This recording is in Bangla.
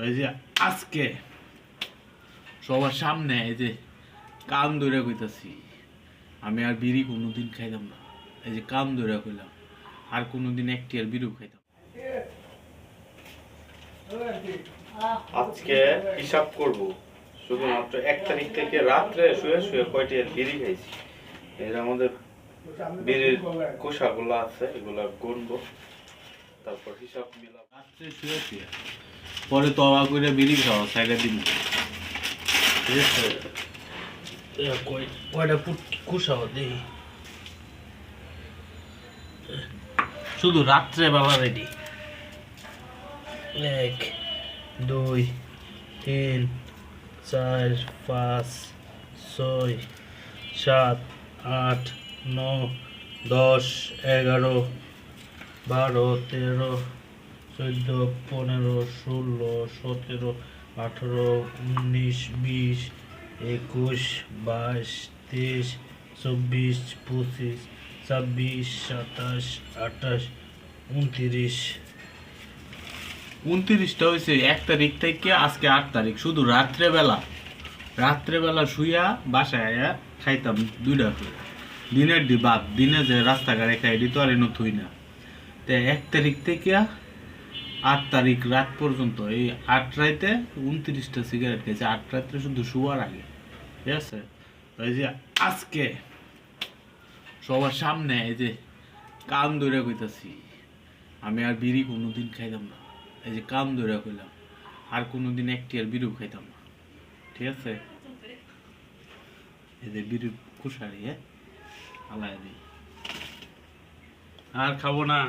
এই যে আজকে সবার সামনে এই যে কান ধরে কইতাছি, আমি আর বিড়ি কোনোদিন খাইতাম না। এই যে কান ধরে কইলাম, আর কোনোদিন একটি আর বিড়িও খাইতাম। আজকে হিসাব করব শুধুমাত্র 1 তারিখ থেকে রাত্রে শুয়ে শুয়ে কয়টি আর বিড়ি খাইছি। এর আমাদের বিড়ির কোষাগুলো আছে, এগুলা গুনবো, তারপর হিসাব মিলাবো। রাত্রে শুয়ে শুয়ে পরে তবা করে বিড়ি খাওয়া সাইডে দিন। ঠিক আছে, কয়টা কুসাও দেই, শুধু রাত্রে বেলা রেডি। 1 2 3 4 5 6 7 8 9 10 11 12 13 14 15 16 17 18 19 20 21 22 23 24 25 26 27 28 29 29টা হয়েছে 1 তারিখ থেকে আজকে 8 তারিখ। শুধু রাত্রেবেলা শুইয়া বাসায় আয়া খাইতাম 2টা করে। দিনের বাদ দিনে যে রাস্তাঘাটে খাই এটি তো আর এনে থুই না। তো 1 তারিখ থেকে 8 তারিখ রাত পর্যন্ত, এই 8 রাতে 29টা সিগারেট খেয়েছে। 8 রাত্রে শুধু শোয়ার আগে। ঠিক আছে, এই যে আজকে সবার সামনে এই যে কান ধরে কইতাছি, আমি আর বিড়ি কোনোদিন খাইতাম না। এই যে কান ধরে কইলাম, আর কোনোদিন একটি আর বিড়িও খাইতাম না। ঠিক আছে, এই যে বিড়ির কুশারি, আলাই দিই, আর খাবো না।